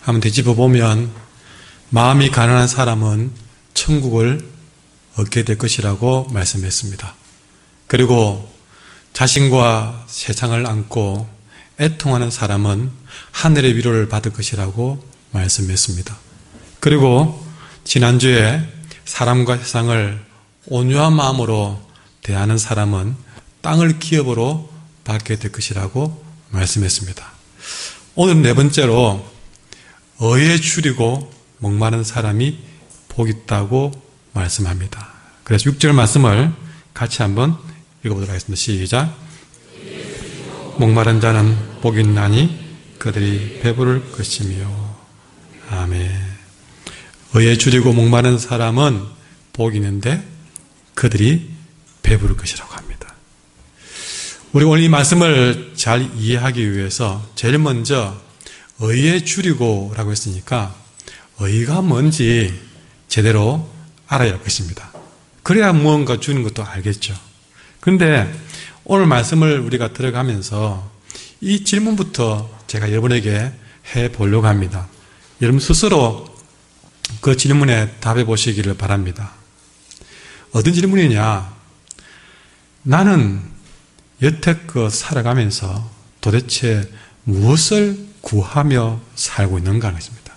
한번 뒤집어 보면 마음이 가난한 사람은 천국을 얻게 될 것이라고 말씀했습니다. 그리고 자신과 세상을 안고 애통하는 사람은 하늘의 위로를 받을 것이라고 말씀했습니다. 그리고 지난주에 사람과 세상을 온유한 마음으로 대하는 사람은 땅을 기업으로 받게 될 것이라고 말씀했습니다. 오늘 네 번째로 의에 줄이고 목마른 사람이 복 있다고 말씀합니다. 그래서 6절 말씀을 같이 한번 읽어보도록 하겠습니다. 시작. 목마른 자는 복이 있나니 그들이 배부를 것이며. 아멘. 의에 줄이고 목마른 사람은 복이 있는데 그들이 배부를 것이라고 합니다. 우리 오늘 이 말씀을 잘 이해하기 위해서 제일 먼저 의에 줄이고 라고 했으니까 의가 뭔지 제대로 알아야 할 것입니다. 그래야 무언가 주는 것도 알겠죠. 그런데 오늘 말씀을 우리가 들어가면서 이 질문부터 제가 여러분에게 해보려고 합니다. 여러분 스스로 그 질문에 답해 보시기를 바랍니다. 어떤 질문이냐? 나는 여태껏 살아가면서 도대체 무엇을 구하며 살고 있는가 하는 것입니다.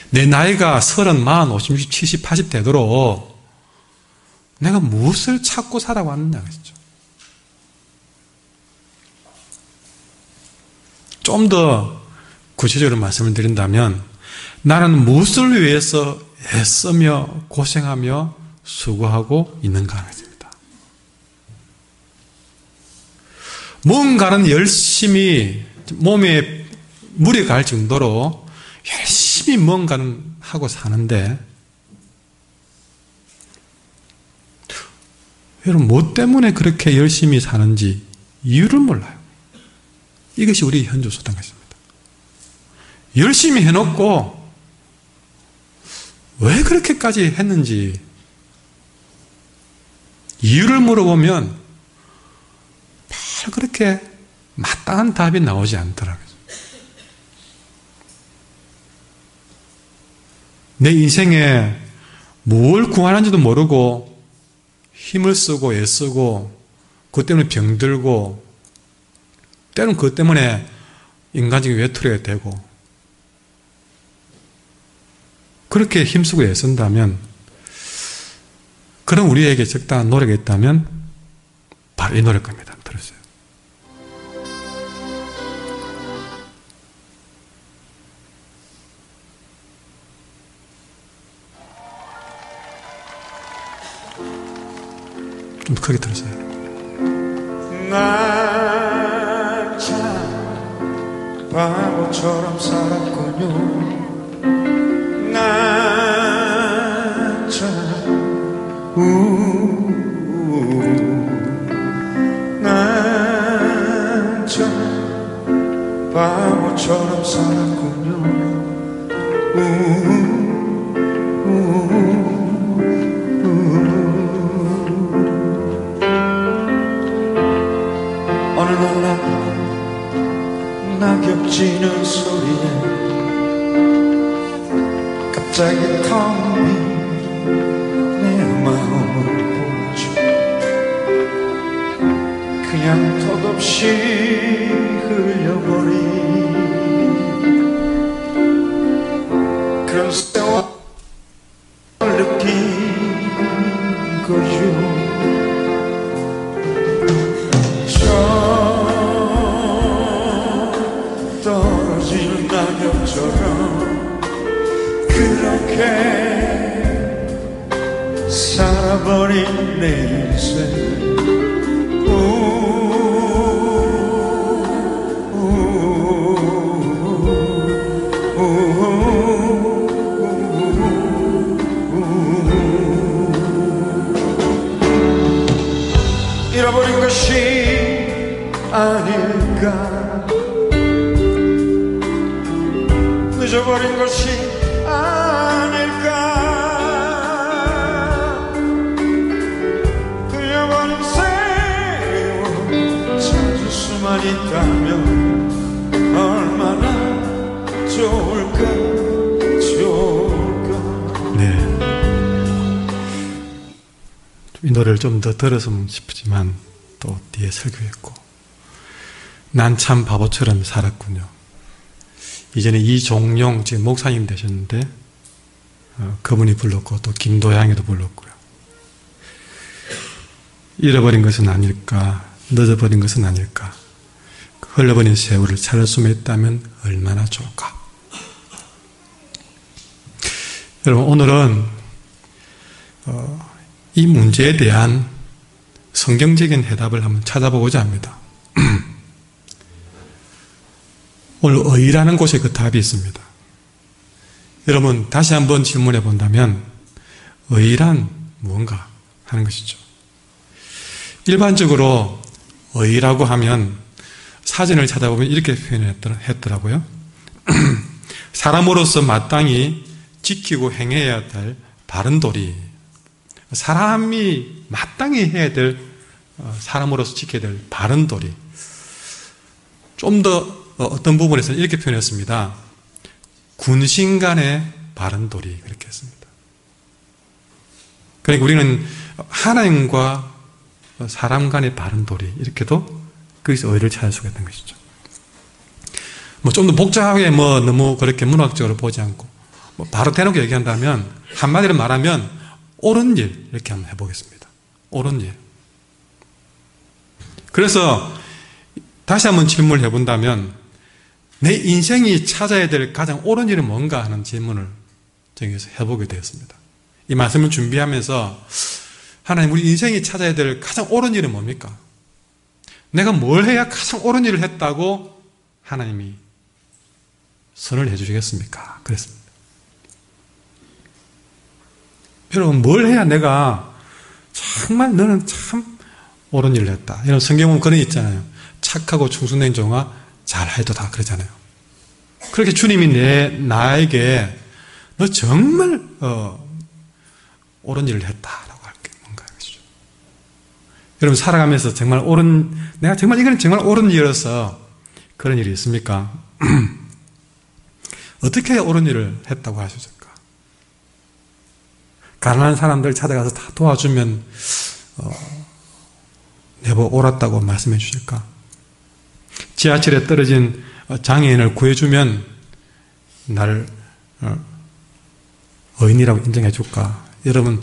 내 나이가 30, 40, 50, 60, 70, 80 되도록 내가 무엇을 찾고 살아왔느냐 것이죠. 좀 더 구체적으로 말씀을 드린다면 나는 무엇을 위해서 애쓰며 고생하며 수고하고 있는가 하는 것입니다. 뭔가는 열심히 몸에 물이 갈 정도로 열심히 뭔가는 하고 사는데 여러분 뭐 때문에 그렇게 열심히 사는지 이유를 몰라요. 이것이 우리 현주소된 것입니다. 열심히 해놓고 왜 그렇게까지 했는지 이유를 물어보면 별 그렇게 마땅한 답이 나오지 않더라고요. 내 인생에 뭘 구하는지도 모르고 힘을 쓰고 애쓰고 그것 때문에 병들고 때로는 그것 때문에 인간적인 외톨이가 되고 그렇게 힘쓰고 애쓴다면 그런 우리에게 적당한 노력이 있다면 바로 이 노래일 겁니다. 들으세요. 좀 크게 들으세요. 난 참 바보처럼 살았군요. 난 참 난 참 바보처럼 살았군요. 어느 날 낙엽 지는 소리에 갑자기 텅 빈 내 마음을 보죠. 그냥 덧없이 흘려버린 그런 세월을 느낀 거죠. 떨어지는 낙엽처럼 그렇게 살아버린 내 인생. 잃어버린 것이 아닐까, 늦어버린 것이 아닐까, 흘려버린 세월 찾을 수만 있다면 얼마나 좋을까. 좋을까. 네. 이 노래를 좀 더 들었으면 싶지만 또 뒤에 설교했고, 난 참 바보처럼 살았군요. 이전에 이종용 지금 목사님 되셨는데 그분이 불렀고 또 김도양이도 불렀고요. 잃어버린 것은 아닐까, 늦어버린 것은 아닐까, 흘러버린 세월을 찾을 수만 있다면 얼마나 좋을까. 여러분, 오늘은 이 문제에 대한 성경적인 해답을 한번 찾아보고자 합니다. 오늘 의라는 곳에 그 답이 있습니다. 여러분, 다시 한번 질문해 본다면 의란 무언가 하는 것이죠. 일반적으로 의라고 하면 사전을 찾아보면 이렇게 표현했더라고요. 사람으로서 마땅히 지키고 행해야 될 바른 도리, 사람이 마땅히 해야 될, 사람으로서 지켜야 될 바른 도리. 좀 더 어떤 부분에서는 이렇게 표현했습니다. 군신 간의 바른 도리, 그렇게 했습니다. 그러니까 우리는 하나님과 사람 간의 바른 도리, 이렇게도 거기서 의를 찾을 수가 있는 것이죠. 좀 더 복잡하게 너무 그렇게 문학적으로 보지 않고 바로 대놓고 얘기한다면, 한마디로 말하면 옳은 일, 이렇게 한번 해보겠습니다. 옳은 일. 그래서 다시 한번 질문을 해본다면 내 인생이 찾아야 될 가장 옳은 일은 뭔가 하는 질문을 정해서 해보게 되었습니다. 이 말씀을 준비하면서 하나님, 우리 인생이 찾아야 될 가장 옳은 일은 뭡니까? 내가 뭘 해야 가장 옳은 일을 했다고 하나님이 선을 해주시겠습니까? 그랬습니다. 여러분, 뭘 해야 내가 정말 너는 참 옳은 일을 했다. 이런 성경은 그런 게 있잖아요. 착하고 충성된 종아 잘하도다, 그러잖아요. 그렇게 주님이 나에게 너 정말 옳은 일을 했다라고 할 게 뭔가 하시죠. 여러분, 살아가면서 정말 내가 정말 이건 정말 옳은 일이어서 그런 일이 있습니까? 어떻게 해야 옳은 일을 했다고 하셨을까? 가난한 사람들 찾아가서 다 도와주면 내보고 옳았다고 말씀해 주실까? 지하철에 떨어진 장애인을 구해주면 나를 의인이라고 인정해 줄까? 여러분,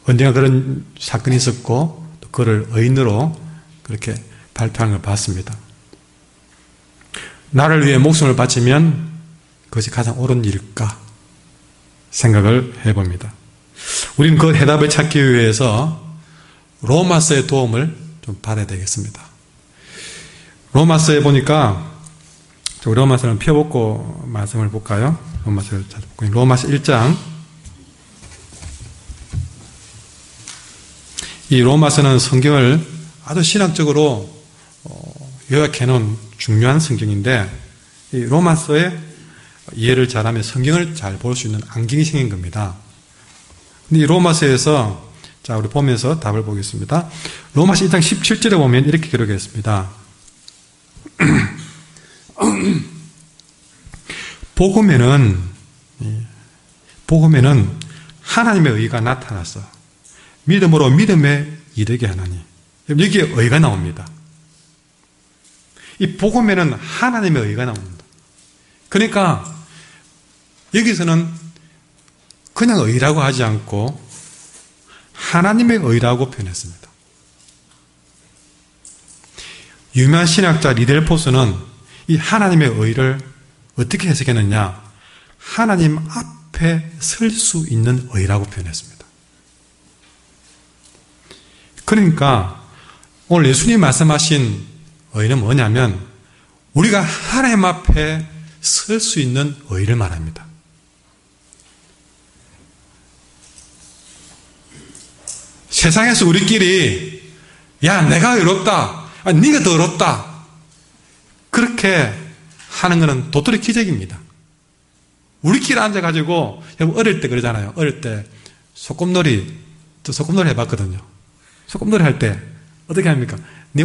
언젠가 그런 사건이 있었고 또 그를 의인으로 그렇게 발표하는 걸 봤습니다. 나를 위해 목숨을 바치면 그것이 가장 옳은 일일까 생각을 해봅니다. 우리는 그 해답을 찾기 위해서 로마서의 도움을 좀 받아야 되겠습니다. 로마서에 보니까, 로마서를 펴보고 말씀을 볼까요? 로마서를 찾아볼까요? 로마서 1장. 이 로마서는 성경을 아주 신학적으로 요약해 놓은 중요한 성경인데, 이 로마서의 이해를 잘하면 성경을 잘 볼 수 있는 안경이 생긴 겁니다. 근데 이 로마서에서, 자, 우리 보면서 답을 보겠습니다. 로마서 1장 17절에 보면 이렇게 기록했습니다. 복음에는 하나님의 의가 나타났어. 믿음으로 믿음에 이르게 하나니. 여기에 의가 나옵니다. 이 복음에는 하나님의 의가 나옵니다. 그러니까 여기서는 그냥 의라고 하지 않고 하나님의 의라고 표현했습니다. 유명한 신학자 리델포스는 이 하나님의 의를 어떻게 해석했느냐? 하나님 앞에 설 수 있는 의라고 표현했습니다. 그러니까 오늘 예수님이 말씀하신 의는 뭐냐면 우리가 하나님 앞에 설 수 있는 의를 말합니다. 세상에서 우리끼리 야 내가 의롭다, 네가 더 의롭다 그렇게 하는 것은 도토리 기적입니다. 우리끼리 앉아가지고 여러분 어릴 때 그러잖아요. 어릴 때 소꿉놀이, 저 소꿉놀이 해봤거든요. 소꿉놀이 할 때 어떻게 합니까?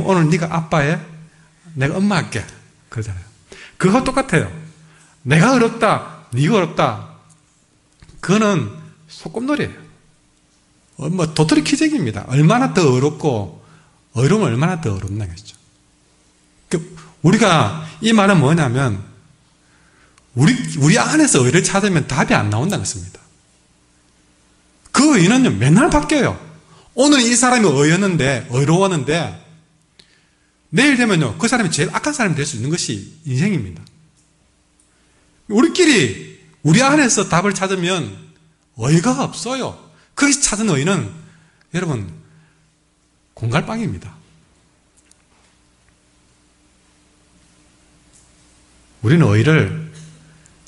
오늘 네가 아빠해, 내가 엄마 할게 그러잖아요. 그거 똑같아요. 내가 의롭다, 네가 어렵다. 그거는 소꿉놀이에요. 뭐 도토리 키재기입니다. 얼마나 더 어렵고 어려우면 얼마나 더 어렵나 것이죠. 우리가 이 말은 뭐냐면 우리 안에서 의를 찾으면 답이 안 나온다는 것입니다. 그 의는요 맨날 바뀌어요. 오늘 이 사람이 어려웠는데 내일 되면요 그 사람이 제일 악한 사람이 될 수 있는 것이 인생입니다. 우리끼리 우리 안에서 답을 찾으면 의의가 없어요. 거기서 찾은 의의는 여러분 공갈빵입니다. 우리는 의의를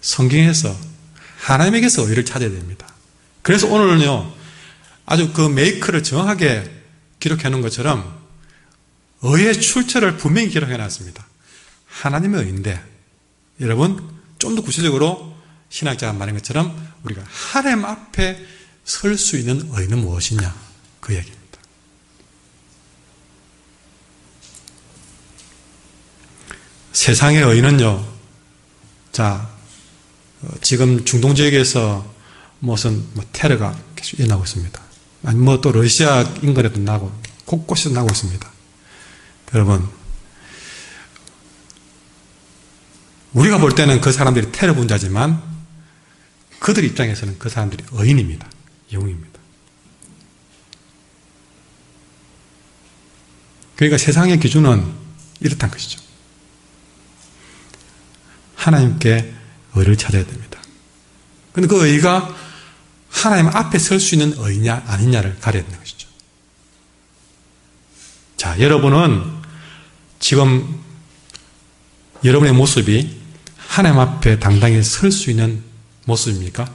성경에서 하나님에게서 의의를 찾아야 됩니다. 그래서 오늘은요 아주 그 메이크를 정확하게 기록해 놓은 것처럼 의의 출처를 분명히 기록해 놨습니다. 하나님의 의인데 여러분 좀 더 구체적으로 신학자가 말한 것처럼 우리가 하나님 앞에 설 수 있는 의는 무엇이냐 그 얘기입니다. 세상의 의는요 자 지금 중동 지역에서 무슨 테러가 계속 일어나고 있습니다. 아니 또 러시아 인근에도 나고 곳곳에서 나고 있습니다. 여러분 우리가 볼 때는 그 사람들이 테러 분자지만 그들 입장에서는 그 사람들이 의인입니다. 영웅입니다. 그러니까 세상의 기준은 이렇다는 것이죠. 하나님께 의를 찾아야 됩니다. 그런데 그 의가 하나님 앞에 설 수 있는 의냐 아니냐를 가려야 되는 것이죠. 자, 여러분은 지금 여러분의 모습이 하나님 앞에 당당히 설 수 있는 모습입니까?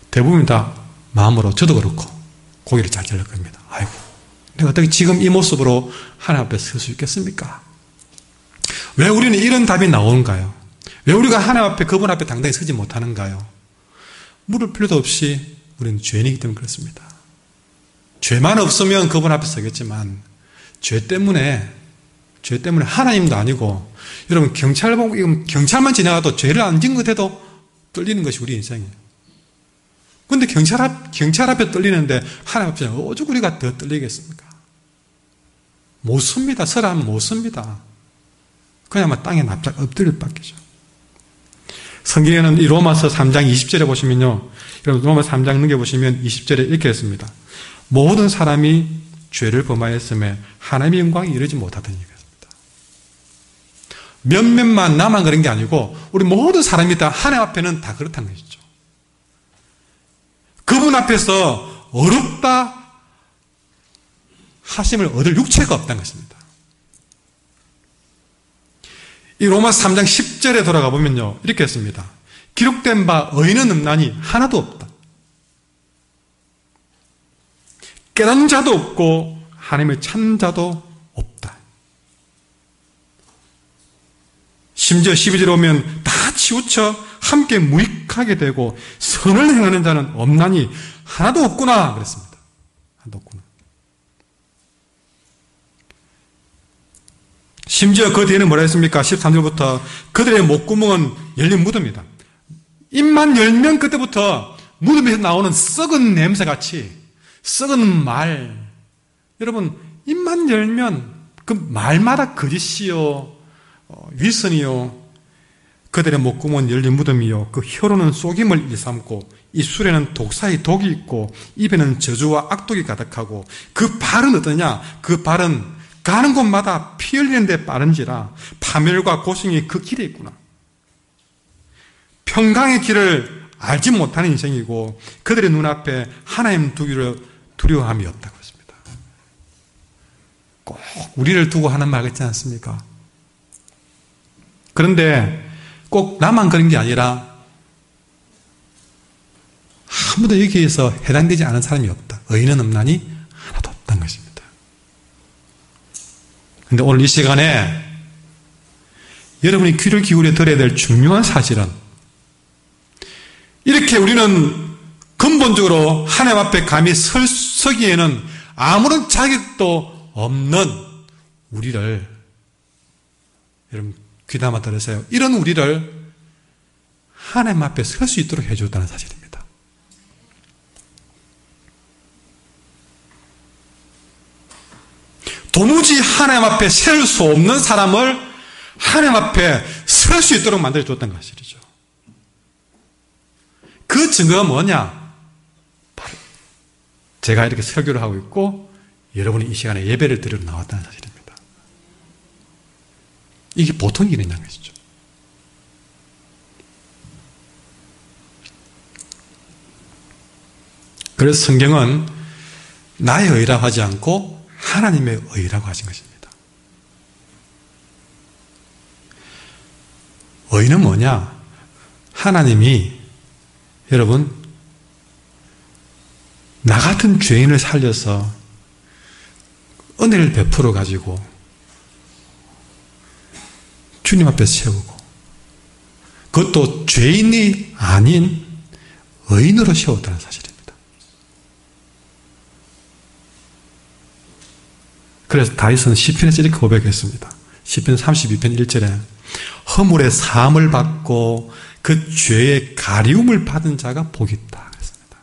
대부분 다 마음으로 저도 그렇고 고개를 잘 절릴 겁니다. 아이고 내가 어떻게 지금 이 모습으로 하나님 앞에 설 수 있겠습니까? 왜 우리는 이런 답이 나오는가요? 왜 우리가 하나님 앞에 그분 앞에 당당히 서지 못하는가요? 물을 필요도 없이 우리는 죄인이기 때문에 그렇습니다. 죄만 없으면 그분 앞에 서겠지만 죄 때문에 하나님도 아니고 여러분 경찰만 지나가도 죄를 안 지은 것 해도 떨리는 것이 우리 인생이에요. 그런데 경찰 앞에 떨리는데 하나님 앞에 어쩌고 우리가 더 떨리겠습니까? 못 섭니다. 설하면 못 섭니다. 그냥 땅에 납작 엎드릴 밖이죠. 성경에는 이 로마서 3장 20절에 보시면요. 여러분 로마서 3장 넘겨보시면 20절에 이렇게 했습니다. 모든 사람이 죄를 범하였음에 하나님의 영광에 이르지 못하더니 그랬습니다. 몇몇만 나만 그런 게 아니고 우리 모든 사람이 다 하나님 앞에는 다 그렇다는 것이죠. 그분 앞에서 어렵다 하심을 얻을 육체가 없다는 것입니다. 이 로마서 3장 10절에 돌아가 보면요. 이렇게 했습니다. 기록된 바 의인은 없나니 하나도 없다. 깨닫는 자도 없고 하나님을 찾는 자도 없다. 심지어 12절에 오면 다 치우쳐 함께 무익하게 되고 선을 행하는 자는 없나니 하나도 없구나 그랬습니다. 하나도 없구나. 심지어 그 뒤에는 뭐라 했습니까? 13절부터 그들의 목구멍은 열린 무덤이다. 입만 열면 그때부터 무덤에서 나오는 썩은 냄새같이 썩은 말. 여러분 입만 열면 그 말마다 거짓이요 위선이요 그들의 목구멍은 열린 무덤이요 그 혀로는 속임을 일삼고 입술에는 독사의 독이 있고 입에는 저주와 악독이 가득하고 그 발은 어떠냐? 그 발은 가는 곳마다 피 흘리는 데 빠른지라 파멸과 고생이 그 길에 있구나. 평강의 길을 알지 못하는 인생이고 그들의 눈앞에 하나님 두려움이 없다고 했습니다. 꼭 우리를 두고 하는 말 같지 않습니까? 그런데 꼭 나만 그런 게 아니라 아무도 여기에서 해당되지 않은 사람이 없다. 의인은 없나니 하나도 없다는 것입니다. 그런데 오늘 이 시간에 여러분이 귀를 기울여 들어야 될 중요한 사실은 이렇게 우리는 근본적으로 하나님 앞에 감히 서기에는 아무런 자격도 없는 우리를 여러분 귀담아 들으세요. 이런 우리를 하나님 앞에 설 수 있도록 해주었다는 사실입니다. 도무지 하나님 앞에 설 수 없는 사람을 하나님 앞에 설 수 있도록 만들어줬다는 사실이죠. 그 증거가 뭐냐? 바로 제가 이렇게 설교를 하고 있고 여러분이 이 시간에 예배를 드리러 나왔다는 사실입니다. 이게 보통 일이냐는 것이죠. 그래서 성경은 나의 의라고 하지 않고 하나님의 의라고 하신 것입니다. 의는 뭐냐? 하나님이 여러분 나 같은 죄인을 살려서 은혜를 베풀어 가지고 주님 앞에 세우고 그것도 죄인이 아닌 의인으로 세웠다는 사실입니다. 그래서 다윗은 시편에서 이렇게 고백했습니다. 시편 32편 1절에 허물의 사함을 받고 그 죄의 가리움을 받은 자가 복이 있다 그랬습니다.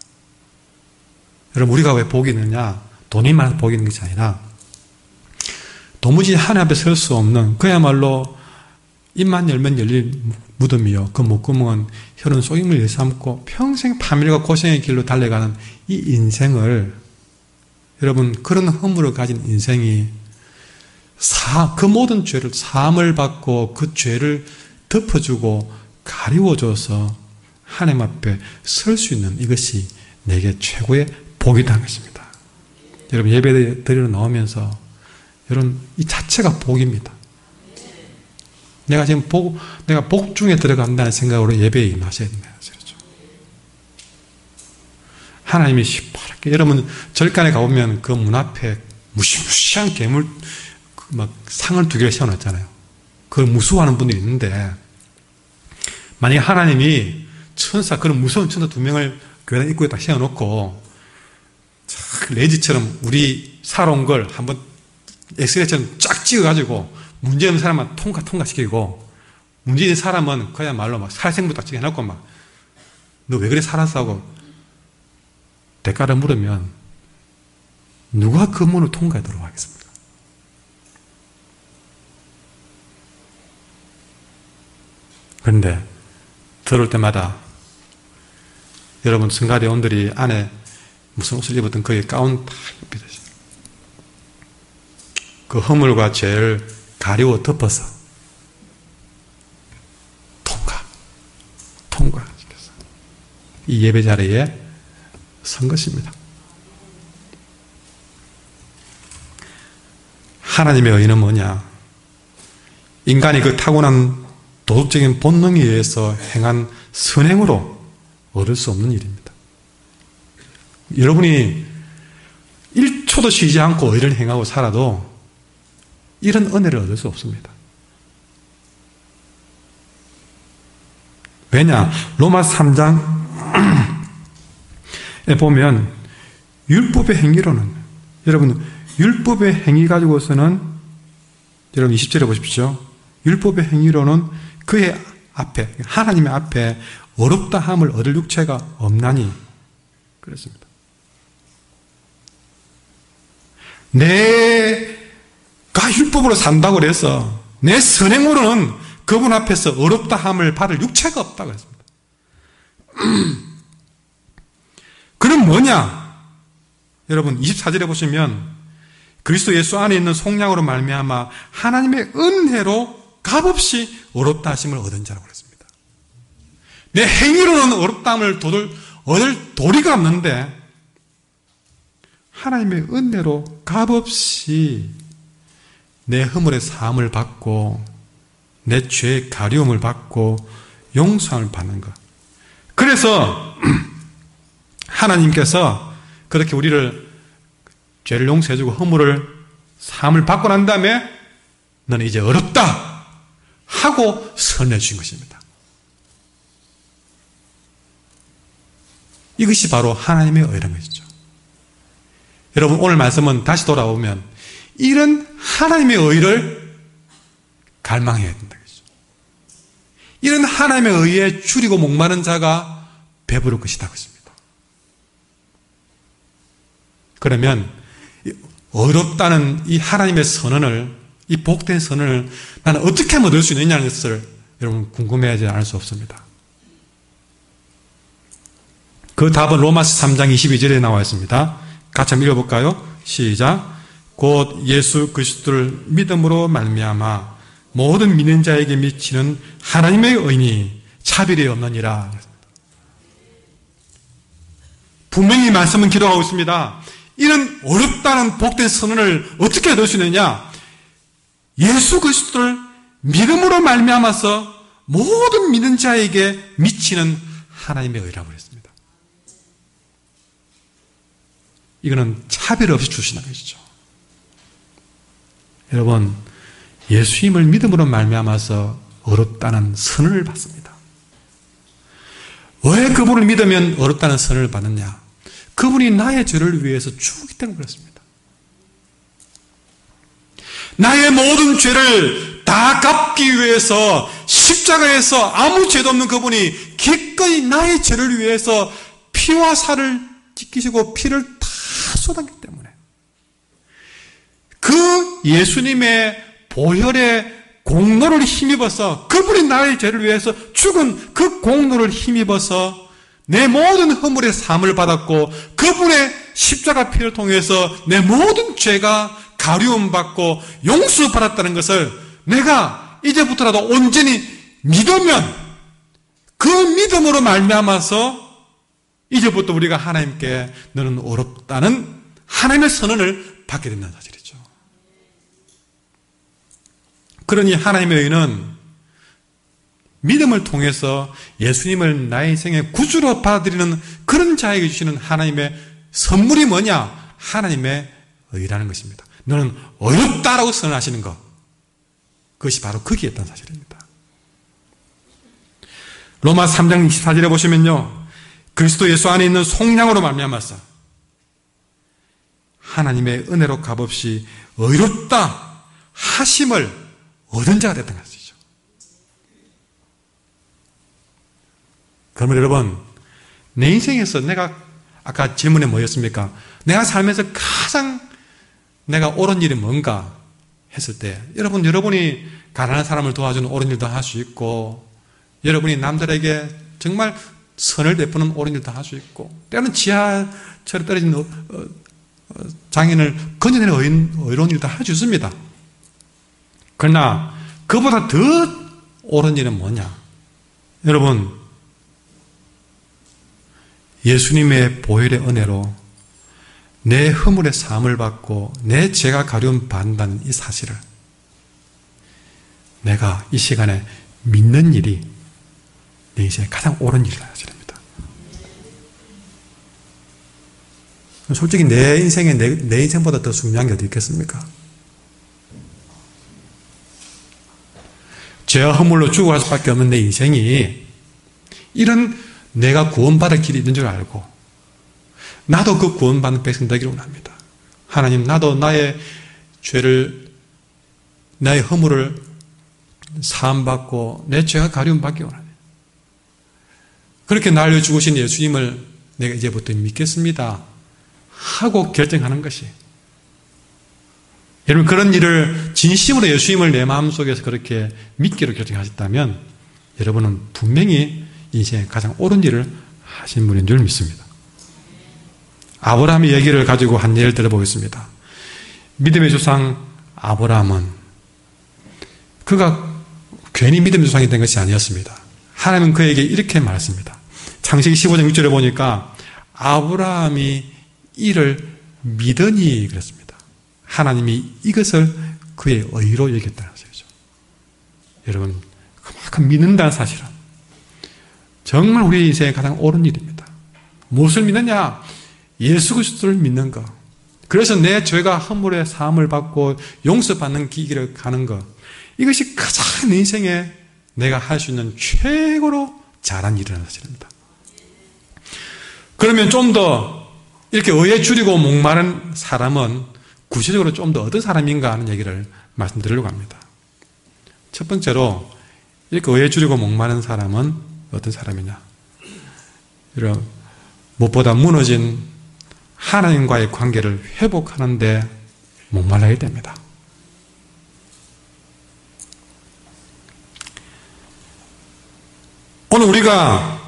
여러분 우리가 왜 복이 있느냐? 돈이 많아서 복이 있는 것이 아니라 도무지 하나님 앞에 설 수 없는 그야말로 입만 열면 열릴 무덤이요 그 목구멍은 혈은 속임을 일삼고 평생 파멸과 고생의 길로 달려가는 이 인생을 여러분 그런 허물을 가진 인생이 그 모든 죄를 사함을 받고 그 죄를 덮어주고 가리워줘서 하나님 앞에 설 수 있는 이것이 내게 최고의 복이라는 것입니다. 여러분 예배 드리러 나오면서 여러분 이 자체가 복입니다. 내가 지금 내가 복 중에 들어간다는 생각으로 예배에 임하셔야 된다. 하나님이 시퍼렇게 여러분 절간에 가보면 그 문 앞에 무시무시한 괴물 막 상을 2개를 세워놨잖아요. 그걸 무서워하는 분들이 있는데 만약에 하나님이 그런 무서운 천사 2명을 교회 입구에 딱 세워놓고 레지처럼 우리 살아온 걸 한번 엑스레이처럼 쫙 찍어가지고 문제 없는 사람만 통과시키고 문제 있는 사람은 그야말로 막 살생부 딱 찍어놓고 막 너 왜 그래 살았어 하고 대가를 물으면 누가 그 문을 통과하도록 하겠습니까? 그런데 들어올 때마다 여러분 성가대원들이 안에 무슨 옷을 입었든 거기에 가운 딱 입히듯이 그 허물과 죄를 가리워 덮어서 통과시켰어요. 이 예배 자리에 선 것입니다. 하나님의 의는 뭐냐? 인간이 그 타고난 도덕적인 본능에 의해서 행한 선행으로 얻을 수 없는 일입니다. 여러분이 1초도 쉬지 않고 의를 행하고 살아도 이런 은혜를 얻을 수 없습니다. 왜냐? 로마 3장 보면 율법의 행위로는 여러분 율법의 행위 가지고서는 여러분 20절에 보십시오. 율법의 행위로는 그의 앞에 하나님의 앞에 어렵다함을 얻을 육체가 없나니 그렇습니다. 내가 율법으로 산다고 해서 내 선행으로는 그분 앞에서 어렵다함을 받을 육체가 없다고 했습니다. 그럼 뭐냐? 여러분 24절에 보시면 그리스도 예수 안에 있는 속량으로 말미암아 하나님의 은혜로 값없이 어렵다 하심을 얻은 자라고 그랬습니다. 내 행위로는 어렵다함을 얻을 도리가 없는데 하나님의 은혜로 값없이 내 허물의 사함을 받고 내 죄의 가리움을 받고 용서함을 받는 것. 그래서 하나님께서 그렇게 우리를 죄를 용서해주고 허물을 사함을 받고 난 다음에 너는 이제 어렵다 하고 선언해 주신 것입니다. 이것이 바로 하나님의 의라는 것이죠. 여러분 오늘 말씀은 다시 돌아오면 이런 하나님의 의를 갈망해야 된다는 것이죠. 이런 하나님의 의에 줄이고 목마른 자가 배부를 것이다. 그렇습니다. 그러면 어렵다는 이 하나님의 선언을, 이 복된 선언을 나는 어떻게 하면 얻을 수 있느냐는 것을 여러분 궁금해하지 않을 수 없습니다. 그 답은 로마서 3장 22절에 나와 있습니다. 같이 한번 읽어볼까요? 시작. 곧 예수 그리스도를 믿음으로 말미암아 모든 믿는 자에게 미치는 하나님의 의니 차별이 없느니라. 분명히 말씀은 기록하고 있습니다. 이런 어렵다는 복된 선언을 어떻게 얻을 수 있느냐? 예수 그리스도를 믿음으로 말미암아서 모든 믿는 자에게 미치는 하나님의 의라고 그랬습니다. 이거는 차별 없이 주시는 것이죠. 여러분, 예수님을 믿음으로 말미암아서 어렵다는 선언을 받습니다. 왜 그분을 믿으면 어렵다는 선언을 받느냐? 그분이 나의 죄를 위해서 죽었기 때문에 그렇습니다. 나의 모든 죄를 다 갚기 위해서 십자가에서 아무 죄도 없는 그분이 기꺼이 나의 죄를 위해서 피와 살을 찢기시고 피를 다 쏟았기 때문에 그 예수님의 보혈의 공로를 힘입어서 그분이 나의 죄를 위해서 죽은 그 공로를 힘입어서 내 모든 허물의 사함을 받았고 그분의 십자가 피를 통해서 내 모든 죄가 가리움받고 용서받았다는 것을 내가 이제부터라도 온전히 믿으면 그 믿음으로 말미암아서 이제부터 우리가 하나님께 너는 어렵다는 하나님의 선언을 받게 된다는 사실이죠. 그러니 하나님의 의는 믿음을 통해서 예수님을 나의 인생의 구주로 받아들이는 그런 자에게 주시는 하나님의 선물이 뭐냐? 하나님의 의라는 것입니다. 너는 어렵다라고 선언하시는 것, 그것이 바로 거기에 있다는 사실입니다. 로마 3장 24절에 보시면요, 그리스도 예수 안에 있는 속량으로 말미암아서 하나님의 은혜로 값없이 의롭다 하심을 얻은 자가 됐다는 것이죠. 그러면 여러분, 내 인생에서 내가 아까 질문에 뭐였습니까? 내가 살면서 가장 내가 옳은 일이 뭔가 했을 때 여러분이 가난한 사람을 도와주는 옳은 일도 할 수 있고 여러분이 남들에게 정말 선을 베푸는 옳은 일도 할 수 있고 때로는 지하철에 떨어진 장애인을 건져내는 의로운 일도 할 수 있습니다. 그러나 그보다 더 옳은 일은 뭐냐? 여러분, 예수님의 보혈의 은혜로 내 허물의 사함을 받고 내 죄가 가려움 받는다는 이 사실을 내가 이 시간에 믿는 일이 내 인생의 가장 옳은 일이라는 사실입니다. 솔직히 내 인생에 내 인생보다 더 중요한 게 어디 있겠습니까? 죄와 허물로 죽어갈 수밖에 없는 내 인생이 이런 내가 구원받을 길이 있는 줄 알고 나도 그 구원받는 백성 되기를 원합니다. 하나님, 나도 나의 죄를, 나의 허물을 사함받고 내 죄가 가리움받기 원합니다. 그렇게 날 위해 죽으신 예수님을 내가 이제부터 믿겠습니다 하고 결정하는 것이, 여러분 그런 일을 진심으로 예수님을 내 마음속에서 그렇게 믿기로 결정하셨다면 여러분은 분명히 인생의 가장 옳은 일을 하신 분인 줄 믿습니다. 아브라함의 얘기를 가지고 한 예를 들어보겠습니다. 믿음의 조상 아브라함은 그가 괜히 믿음의 조상이 된 것이 아니었습니다. 하나님은 그에게 이렇게 말했습니다. 창세기 15장 6절에 보니까 아브라함이 이를 믿으니 그랬습니다. 하나님이 이것을 그의 의로 여겼다는 사실이죠. 여러분, 그만큼 믿는다는 사실은 정말 우리 인생의 가장 옳은 일입니다. 무엇을 믿느냐? 예수 그리스도를 믿는 것. 그래서 내 죄가 허물의 사함을 받고 용서받는 길을 가는 것. 이것이 가장 내 인생에 내가 할 수 있는 최고로 잘한 일이라는 사실입니다. 그러면 좀 더 이렇게 의에 줄이고 목마른 사람은 구체적으로 좀 더 어떤 사람인가 하는 얘기를 말씀드리려고 합니다. 첫 번째로 이렇게 의에 줄이고 목마른 사람은 어떤 사람이냐? 이런 무엇보다 무너진 하나님과의 관계를 회복하는데 목말라야 됩니다. 오늘 우리가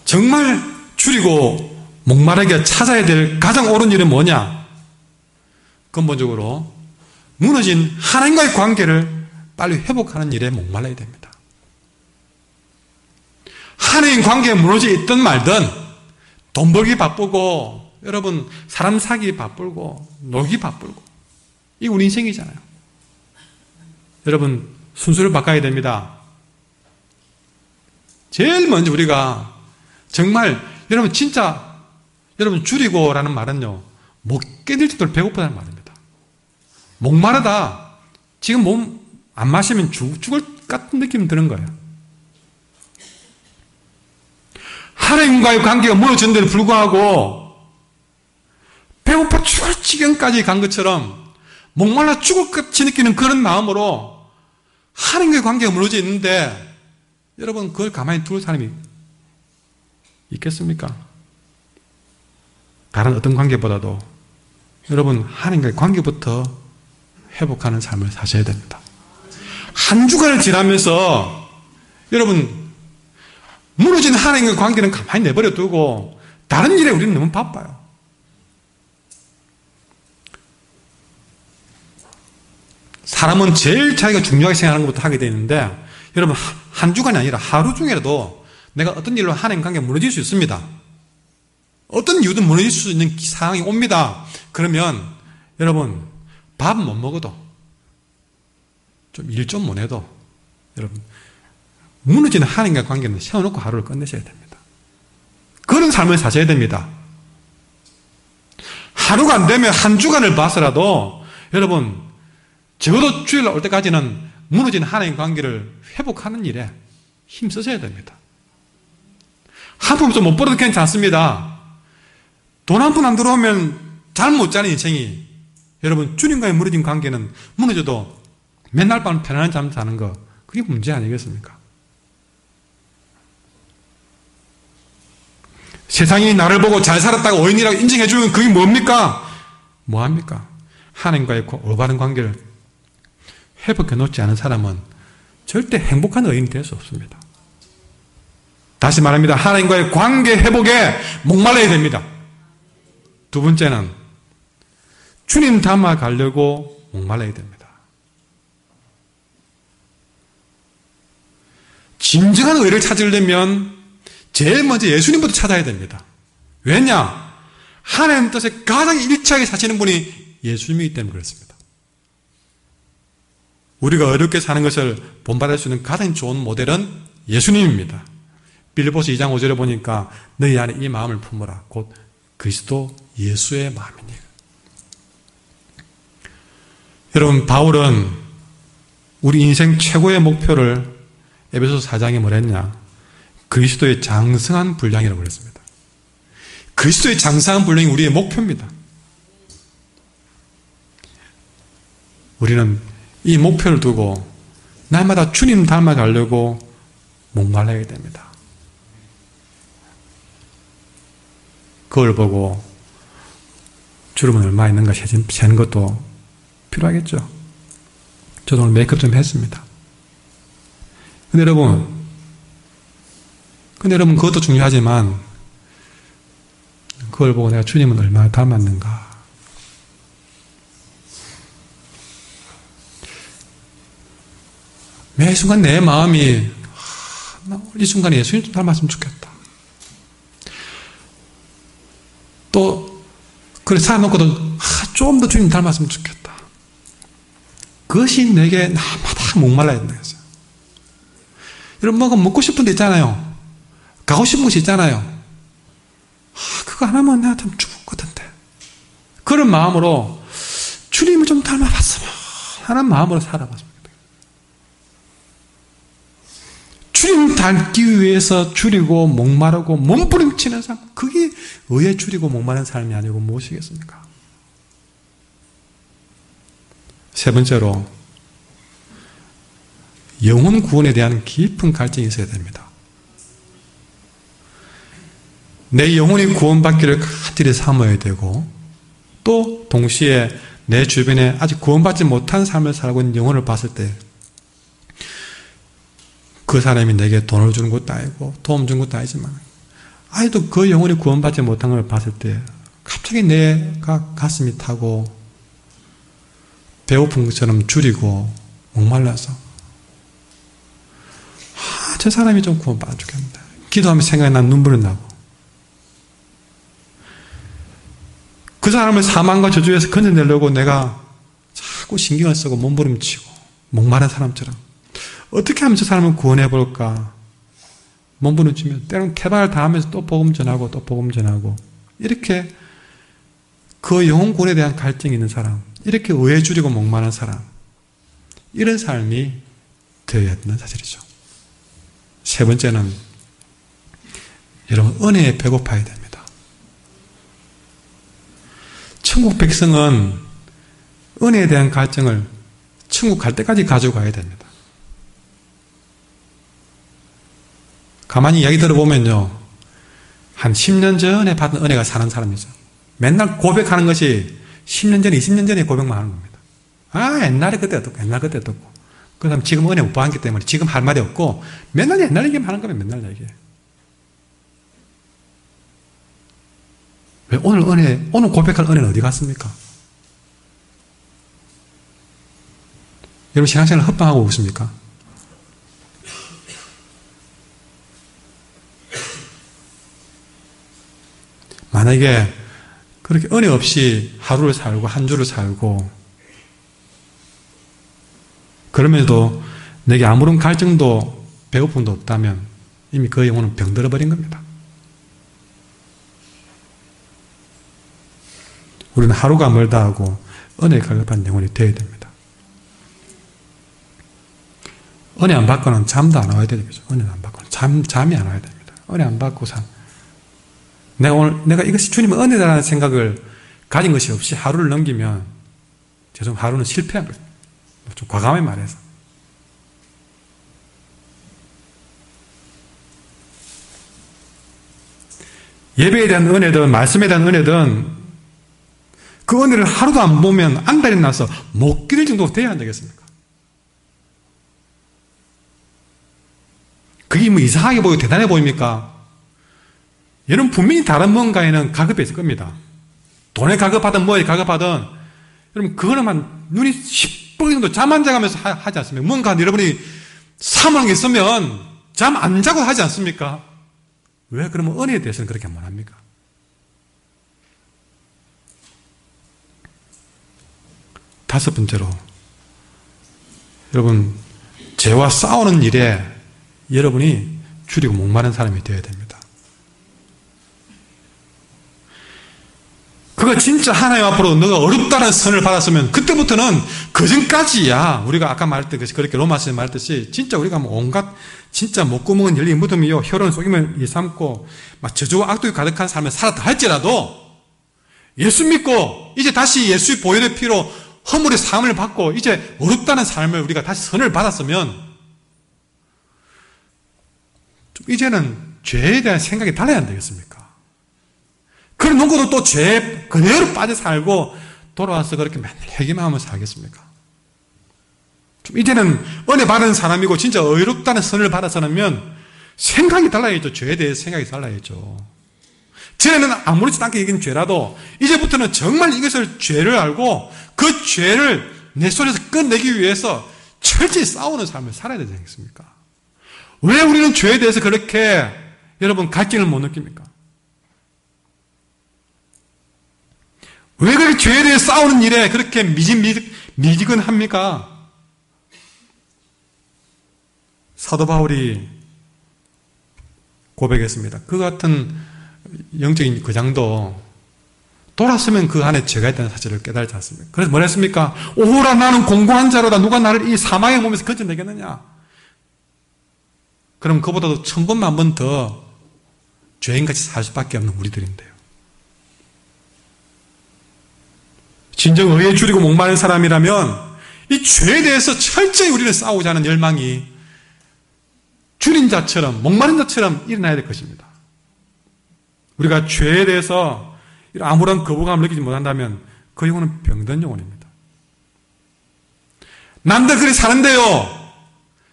정말 줄이고 목마르게 찾아야 될 가장 옳은 일은 뭐냐? 근본적으로 무너진 하나님과의 관계를 빨리 회복하는 일에 목말라야 됩니다. 하나님 관계에 무너져 있든 말든 돈 벌기 바쁘고 여러분 사람 사기 바쁘고 놀기 바쁘고 이게 우리 인생이잖아요. 여러분 순서를 바꿔야 됩니다. 제일 먼저 우리가 정말 여러분 진짜 여러분 줄이고라는 말은요 못 견딜 정도로 배고프다는 말입니다. 목마르다. 지금 몸 안 마시면 죽을 같은 느낌 드는 거예요. 하나님과의 관계가 무너진 데도 불구하고 배고파 죽을 지경까지 간 것처럼 목말라 죽을 것 같이 느끼는 그런 마음으로 하나님과의 관계가 무너져 있는데 여러분 그걸 가만히 둘 사람이 있겠습니까? 다른 어떤 관계보다도 여러분 하나님과의 관계부터 회복하는 삶을 사셔야 됩니다. 한 주간을 지나면서 여러분 무너진 하나님과의 관계는 가만히 내버려 두고 다른 일에 우리는 너무 바빠요. 사람은 제일 자기가 중요하게 생각하는 것부터 하게 되는데 여러분 한 주간이 아니라 하루 중에라도 내가 어떤 일로 하나님 관계가 무너질 수 있습니다. 어떤 이유든 무너질 수 있는 상황이 옵니다. 그러면 여러분 밥 못 먹어도 좀 일 좀 못 해도 여러분 무너지는 하나님과의 관계는 세워놓고 하루를 끝내셔야 됩니다. 그런 삶을 사셔야 됩니다. 하루가 안 되면 한 주간을 봐서라도 여러분 적어도 주일날 올 때까지는 무너진 하나님 관계를 회복하는 일에 힘쓰셔야 됩니다. 한 푼도 못 벌어도 괜찮습니다. 돈 한 푼 안 들어오면 잠 못 자는 인생이 여러분 주님과의 무너진 관계는 무너져도 맨날 밤 편안한 잠 자는 거 그게 문제 아니겠습니까? 세상이 나를 보고 잘 살았다고 의인이라고 인정해 주면 그게 뭡니까? 뭐합니까? 하나님과의 올바른 관계를 회복해 놓지 않은 사람은 절대 행복한 의인이 될 수 없습니다. 다시 말합니다. 하나님과의 관계 회복에 목말라야 됩니다. 두 번째는 주님 닮아 가려고 목말라야 됩니다. 진정한 의를 찾으려면 제일 먼저 예수님부터 찾아야 됩니다. 왜냐? 하나님 뜻에 가장 일치하게 사시는 분이 예수님이기 때문에 그렇습니다. 우리가 어렵게 사는 것을 본받을 수 있는 가장 좋은 모델은 예수님입니다. 빌립보서 2장 5절에 보니까 너희 안에 이 마음을 품어라. 곧 그리스도 예수의 마음이니. 여러분 바울은 우리 인생 최고의 목표를 에베소서 4장에 뭐랬냐? 그리스도의 장성한 분량이라고 그랬습니다. 그리스도의 장성한 분량이 우리의 목표입니다. 우리는 이 목표를 두고 날마다 주님 닮아가려고 목말라야 됩니다. 그걸 보고 주름은 얼마 있는가 세는 것도 필요하겠죠. 저도 오늘 메이크업 좀 했습니다. 근데 여러분 그것도 중요하지만 그걸 보고 내가 주님은 얼마나 닮았는가. 매 순간 내 마음이 이 순간에 예수님 좀 닮았으면 좋겠다. 또 그래 살아놓고도 좀 더 주님 닮았으면 좋겠다. 그것이 내게 날마다 목말라야 된다 했어요. 여러분 뭐가 먹고 싶은 데 있잖아요. 가고 싶은 곳이 있잖아요. 그거 하나만 내가 참 죽을 것 같은데. 그런 마음으로 주님을 좀 닮아봤으면 하는 마음으로 살아봤습니다. 주님 닮기 위해서 줄이고 목마르고 몸부림치는 삶, 그게 의에 줄이고 목마른 삶이 아니고 무엇이겠습니까? 세 번째로 영혼 구원에 대한 깊은 갈증이 있어야 됩니다. 내 영혼이 구원받기를 간절히 삼아야 되고, 또 동시에 내 주변에 아직 구원받지 못한 삶을 살고 있는 영혼을 봤을 때 그 사람이 내게 돈을 주는 것도 아니고 도움 주는 것도 아니지만 아직도 그 영혼이 구원받지 못한 걸 봤을 때 갑자기 내가 가슴이 타고 배고픈 것처럼 줄이고 목말라서 저 사람이 좀 구원받아 주겠다. 기도하면 생각이 난 눈물이 나고 그 사람을 사망과 저주에서 건져내려고 내가 자꾸 신경을 쓰고 몸부림치고 목마른 사람처럼 어떻게 하면 저 사람을 구원해볼까 몸부림치면 때로는 개발을 다 하면서 또 복음 전하고 또 복음 전하고 이렇게 그 영혼 구원에 대한 갈증이 있는 사람, 이렇게 의에 줄이고 목마른 사람, 이런 삶이 되어야 된다는 사실이죠. 세 번째는 여러분 은혜에 배고파야 됩니다. 천국 백성은 은혜에 대한 갈증을 천국 갈 때까지 가지고 가야 됩니다. 가만히 이야기 들어보면요, 한 10년 전에 받은 은혜가 사는 사람이죠. 맨날 고백하는 것이 10년 전, 20년 전에 고백만 하는 겁니다. 아, 옛날에 그때 어떻고, 옛날 그때 어떻고. 그 다음 지금 은혜 못 받았기 때문에 지금 할 말이 없고, 맨날 옛날 얘기만 하는 거면 맨날 얘기해. 왜 오늘 고백할 은혜는 어디 갔습니까? 여러분 신앙생활 헛방하고 오십니까? 만약에 그렇게 은혜 없이 하루를 살고 한 주를 살고 그러면서도 내게 아무런 갈증도 배고픔도 없다면 이미 그 영혼은 병들어 버린 겁니다. 우리는 하루가 멀다 하고 은혜에 갈급한 영혼이 되어야 됩니다. 은혜 안 받고는 잠도 안 와야 되겠죠. 은혜 안 받고는 잠이 안 와야 됩니다. 은혜 안 받고 내가 이것이 주님의 은혜다라는 생각을 가진 것이 없이 하루를 넘기면 하루는 실패한 거죠. 좀 과감히 말해서. 예배에 대한 은혜든 말씀에 대한 은혜든 그 은혜를 하루도 안 보면 안달이 나서 못 기를 정도로 돼야 안 되겠습니까? 그게 뭐 이상하게 보이고 대단해 보입니까? 여러분 분명히 다른 뭔가에는 가급해 있을 겁니다. 돈에 가급하든 뭐에 가급하든 여러분 그거는 눈이 시뻘겋게 정도 잠 안 자가면서 하지 않습니까? 뭔가 여러분이 사모하는 게 있으면 잠 안 자고 하지 않습니까? 왜 그러면 은혜에 대해서는 그렇게 못 합니까? 다섯 번째로 여러분 죄와 싸우는 일에 여러분이 줄이고 목마른 사람이 되어야 됩니다. 그가 진짜 하나님 앞으로 너가 어렵다는 선을 받았으면 그때부터는 그전까지야 우리가 아까 말했듯이 그렇게 로마서에 말했듯이 진짜 우리가 뭐 온갖 진짜 목구멍은 열린 무덤이요 혀로는 속임을 일삼고 막 저주와 악독이 가득한 삶을 살았다 할지라도 예수 믿고 이제 다시 예수의 보혈의 피로 허물의 사함을 받고 이제 어렵다는 삶을 우리가 다시 선을 받았으면 이제는 죄에 대한 생각이 달라야 안 되겠습니까? 그런 놓고도 또 죄에 그대로 빠져 살고 돌아와서 그렇게 맨날 회개만 하면 살겠습니까? 좀 이제는 은혜 받은 사람이고 진짜 의롭다는 선을 받아서는 생각이 달라야죠. 죄에 대해서 생각이 달라야죠. 전에는 아무렇지도 않게 이긴 죄라도 이제부터는 정말 이것을 죄를 알고 그 죄를 내 손에서 끝내기 위해서 철저히 싸우는 삶을 살아야 되지 않겠습니까? 왜 우리는 죄에 대해서 그렇게 여러분 갈증을 못 느낍니까? 왜 그렇게 죄에 대해 싸우는 일에 그렇게 미지근합니까? 사도 바울이 고백했습니다. 그 같은 영적인 거장도 돌았으면 그 안에 죄가 있다는 사실을 깨달지 않습니까? 그래서 뭐라 했습니까? 오호라 나는 공고한 자로다. 누가 나를 이 사망의 몸에서 건져내겠느냐? 그럼 그보다도 1000번 만번 더 죄인같이 살 수밖에 없는 우리들인데요. 진정 의에 줄이고 목마른 사람이라면 이 죄에 대해서 철저히 우리는 싸우자는 열망이 줄인 자처럼, 목마른 자처럼 일어나야 될 것입니다. 우리가 죄에 대해서 아무런 거부감을 느끼지 못한다면 그 영혼은 병든 영혼입니다. 남들 그리 사는데요,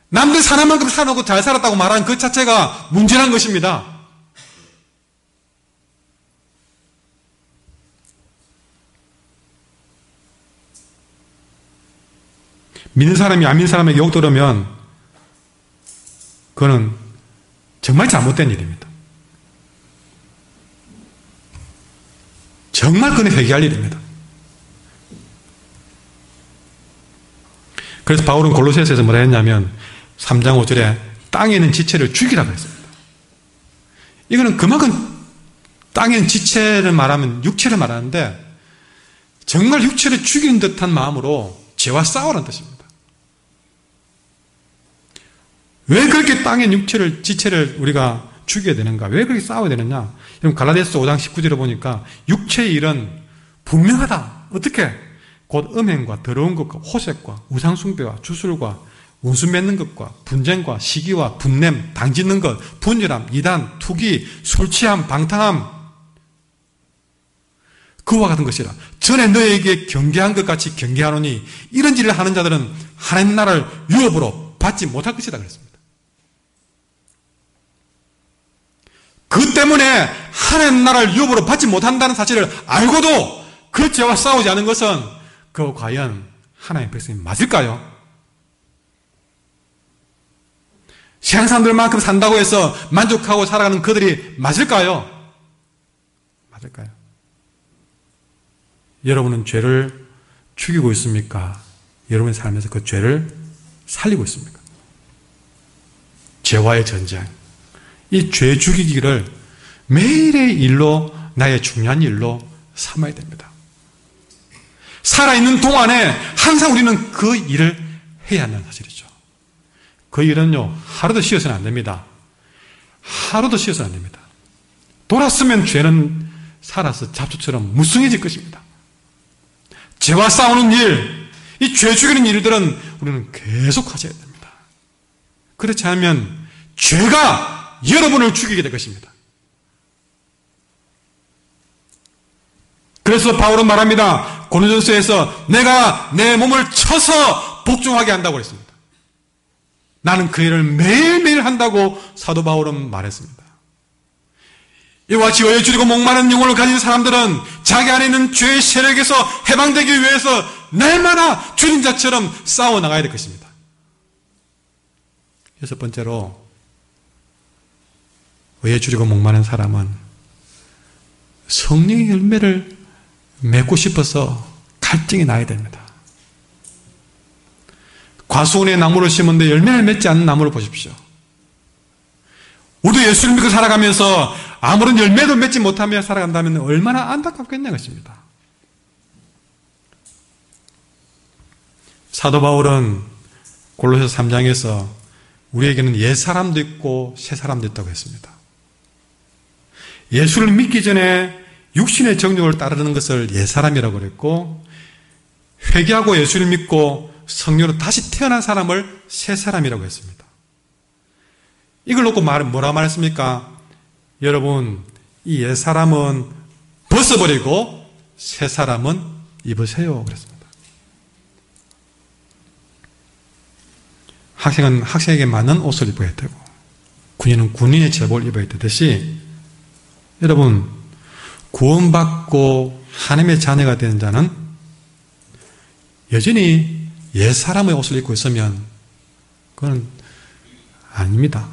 남들 사는 만큼 사놓고 잘 살았다고 말하는 그 자체가 문제란 것입니다. 믿는 사람이 안 믿는 사람에게 욕 들으면 그거는 정말 잘못된 일입니다. 정말 그는 회개할 일입니다. 그래서 바울은 골로새서에서 뭐라 했냐면 3장 5절에 땅에 있는 지체를 죽이라고 했습니다. 이거는 그만큼 땅에 있는 지체를 말하면 육체를 말하는데 정말 육체를 죽이는 듯한 마음으로 죄와 싸우라는 뜻입니다. 왜 그렇게 땅에 있는 육체를, 지체를 우리가 죽여야 되는가? 왜 그렇게 싸워야 되느냐? 여러분 갈라디아서 5장 19절에 보니까 육체의 일은 분명하다. 어떻게? 곧 음행과 더러운 것과 호색과 우상숭배와 주술과 원수 맺는 것과 분쟁과 시기와 분냄, 당짓는 것, 분열함, 이단, 투기, 술취함, 방탕함, 그와 같은 것이라. 전에 너에게 경계한 것 같이 경계하노니 이런 일을 하는 자들은 하나님 나라를 유업으로 받지 못할 것이다 그랬습니다. 그 때문에 하나님 나라를 유업으로 받지 못한다는 사실을 알고도 그 죄와 싸우지 않은 것은 그 과연 하나님의 백성이 맞을까요? 세상 사람들만큼 산다고 해서 만족하고 살아가는 그들이 맞을까요? 맞을까요? 여러분은 죄를 죽이고 있습니까? 여러분의 삶에서 그 죄를 살리고 있습니까? 죄와의 전쟁, 이 죄 죽이기를 매일의 일로, 나의 중요한 일로 삼아야 됩니다. 살아있는 동안에 항상 우리는 그 일을 해야 한다는 사실이죠. 그 일은요, 하루도 쉬어서는 안 됩니다. 하루도 쉬어서는 안 됩니다. 돌았으면 죄는 살아서 잡초처럼 무성해질 것입니다. 죄와 싸우는 일, 이 죄 죽이는 일들은 우리는 계속 하셔야 됩니다. 그렇지 않으면 죄가 여러분을 죽이게 될 것입니다. 그래서 바울은 말합니다. 고린도전서에서 내가 내 몸을 쳐서 복종하게 한다고 했습니다. 나는 그 일을 매일매일 한다고 사도 바울은 말했습니다. 이와 같이 의에 줄이고 목마른 영혼을 가진 사람들은 자기 안에 있는 죄의 세력에서 해방되기 위해서 날마다 줄인 자처럼 싸워나가야 될 것입니다. 여섯 번째로, 의에 줄이고 목마른 사람은 성령의 열매를 맺고 싶어서 갈증이 나야 됩니다. 과수원에 나무를 심었는데 열매를 맺지 않는 나무를 보십시오. 우리도 예수를 믿고 살아가면서 아무런 열매도 맺지 못하며 살아간다면 얼마나 안타깝겠냐 것입니다. 사도 바울은 골로새서 3장에서 우리에게는 옛 사람도 있고 새 사람도 있다고 했습니다. 예수를 믿기 전에 육신의 정욕을 따르는 것을 옛 사람이라고 그랬고, 회개하고 예수를 믿고 성령으로 다시 태어난 사람을 새 사람이라고 했습니다. 이걸 놓고 뭐라 말했습니까? 여러분, 이 옛 사람은 벗어버리고 새 사람은 입으세요 그랬습니다. 학생은 학생에게 맞는 옷을 입어야 되고 군인은 군인의 제복을 입어야 되듯이, 여러분, 구원받고 하나님의 자녀가 되는 자는 여전히 옛 사람의 옷을 입고 있으면 그건 아닙니다.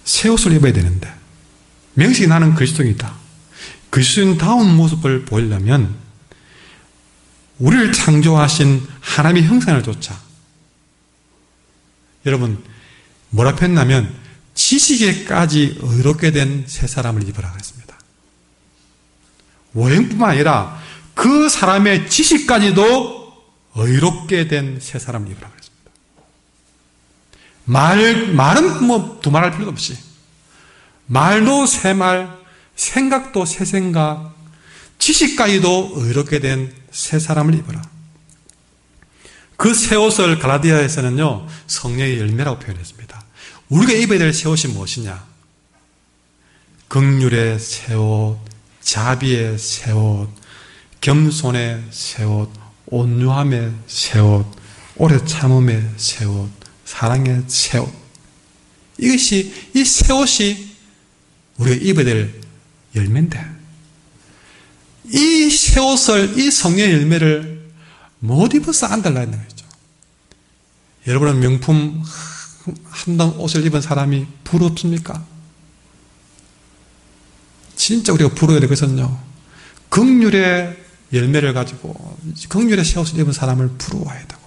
새 옷을 입어야 되는데, 명식이 나는 그리스도인이다, 그리스도인다운 모습을 보이려면 우리를 창조하신 하나님의 형상을 좇아, 여러분 뭐라 했냐면 지식에까지 의롭게 된 새 사람을 입으라 그랬습니다. 외형뿐만 아니라 그 사람의 지식까지도 의롭게 된 새 사람을 입으라 그랬습니다. 말은 뭐 두말할 필요도 없이, 말도 새 말, 생각도 새 생각, 지식까지도 의롭게 된 새 사람을 입어라. 그 새 옷을 갈라디아에서는요, 성령의 열매라고 표현했습니다. 우리가 입어야 될 새 옷이 무엇이냐? 긍휼의 새 옷, 자비의 새 옷, 겸손의 새 옷, 온유함의 새 옷, 오래 참음의 새 옷, 사랑의 새 옷. 이것이, 이 새 옷이 우리가 입어야 될 열매인데, 이 새 옷을, 이 성령의 열매를 못 입어서 안 달라 했는 거죠. 여러분은 명품 한 단 옷을 입은 사람이 부럽습니까? 진짜 우리가 부러워야 될 것은요, 긍휼의 열매를 가지고 긍휼의 새 옷을 입은 사람을 부러워해야 되고,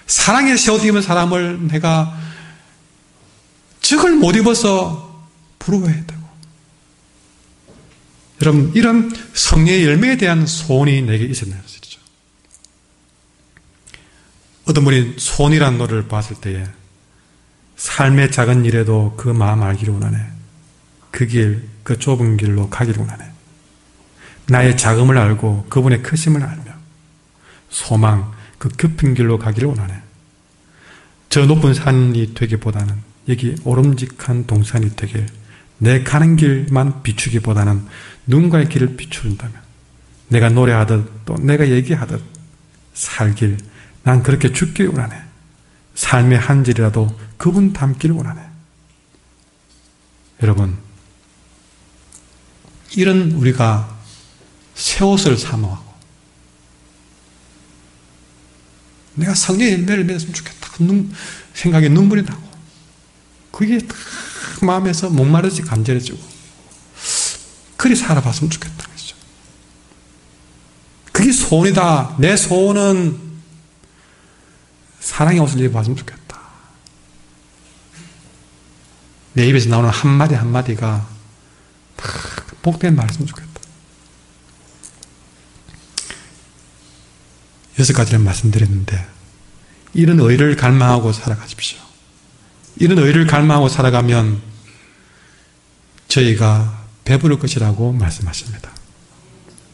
사랑의 새 옷을 입은 사람을 내가 적을 못 입어서 부러워해야 되고, 여러분, 이런 성령의 열매에 대한 소원이 내게 있었는 것이죠. 어떤 분이 소원이라는 노래를 봤을 때에 삶의 작은 일에도 그 마음 알기를 원하네. 그 길, 그 좁은 길로 가기를 원하네. 나의 작음을 알고 그분의 크심을 알며 소망, 그 깊은 길로 가기를 원하네. 저 높은 산이 되기보다는 여기 오름직한 동산이 되길, 내 가는 길만 비추기보다는 누군가의 길을 비추는다면 내가 노래하듯 또 내가 얘기하듯 살길, 난 그렇게 죽기를 원하네. 삶의 한 질이라도 그분 닮기를 원하네. 여러분, 이런 우리가 새 옷을 사모하고 내가 성령의 열매를 맺었으면 좋겠다 생각에 눈물이 나고, 그게 딱 마음에서 목마르지 간절해지고 그리 살아봤으면 좋겠다는 것이죠. 그게 소원이다. 내 소원은 사랑의 옷을 입어봤으면 좋겠다. 내 입에서 나오는 한마디 한마디가 다 복된 말이었으면 좋겠다. 6가지를 말씀드렸는데, 이런 의를 갈망하고 살아가십시오. 이런 의를 갈망하고 살아가면 저희가 배부를 것이라고 말씀하십니다.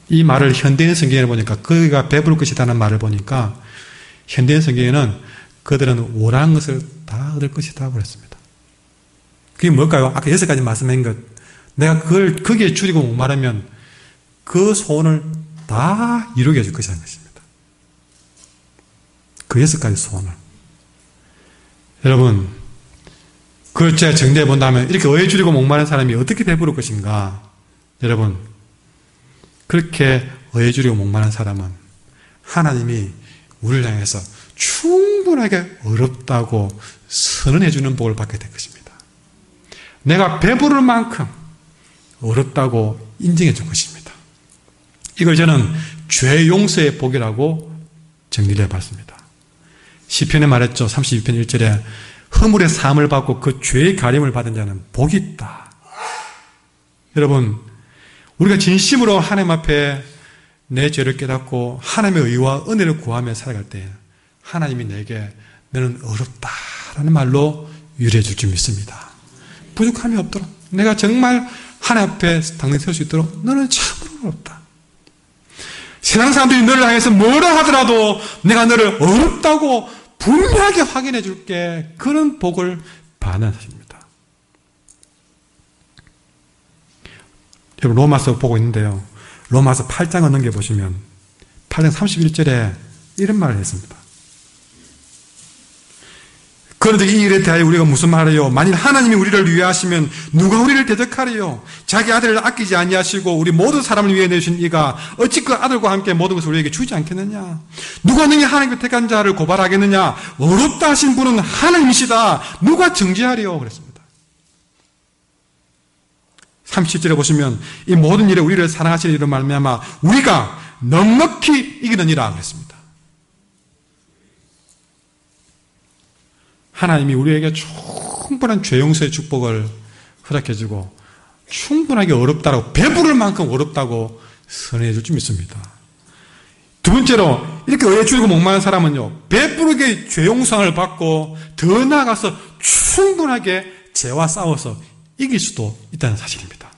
이 말을 현대인 성경에 보니까, 그가 배부를 것이라는 말을 보니까 현대인 성경에는 그들은 원하는 것을 다 얻을 것이다 그랬습니다. 그게 뭘까요? 아까 6가지 말씀한 것, 내가 그걸 거기에 줄이고 목마르면 그 소원을 다 이루게 해줄 것이라는 것입니다. 그 6가지 소원을. 여러분, 그걸 제가 정리해 본다면 이렇게 의에 줄이고 목마른 사람이 어떻게 배부를 것인가? 여러분, 그렇게 의에 줄이고 목마른 사람은 하나님이 우리를 향해서 충분하게 어렵다고 선언해 주는 복을 받게 될 것입니다. 내가 배부를 만큼 어렵다고 인정해 줄 것입니다. 이걸 저는 죄 용서의 복이라고 정리를 해봤습니다. 시편에 말했죠. 32편 1절에 허물의 사함을 받고 그 죄의 가림을 받은 자는 복이 있다. 여러분, 우리가 진심으로 하나님 앞에 내 죄를 깨닫고 하나님의 의와 은혜를 구하며 살아갈 때 하나님이 내게 너는 어렵다라는 말로 위로해 줄 줄 믿습니다. 부족함이 없도록, 내가 정말 하나님 앞에 당장 세울 수 있도록 너는 참으로 어렵다. 세상 사람들이 너를 향해서 뭐라 하더라도 내가 너를 어렵다고 분명하게 확인해 줄게. 그런 복을 받는 것입니다. 여러분, 로마서 보고 있는데요, 로마서 8장을 넘겨보시면 8장 31절에 이런 말을 했습니다. 그런데 이 일에 대하여 우리가 무슨 말이요? 만일 하나님이 우리를 위하시면 누가 우리를 대적하리요? 자기 아들을 아끼지 아니하시고 우리 모든 사람을 위해 내주신 이가 어찌 그 아들과 함께 모든 것을 우리에게 주지 않겠느냐? 누가 능히 하나님의 택한 자를 고발하겠느냐? 어렵다 하신 분은 하나님이시다. 누가 정죄하리요? 그랬습니다. 37절에 보시면 이 모든 일에 우리를 사랑하시는 이로 말미암아 우리가 넉넉히 이기느니라 그랬습니다. 하나님이 우리에게 충분한 죄 용서의 축복을 허락해주고 충분하게 어렵다고, 배부를 만큼 어렵다고 선언해 줄 줄 믿습니다. 두 번째로, 이렇게 의에 줄이고 목마른 사람은요, 배부르게 죄 용서를 받고 더 나아가서 충분하게 죄와 싸워서 이길 수도 있다는 사실입니다.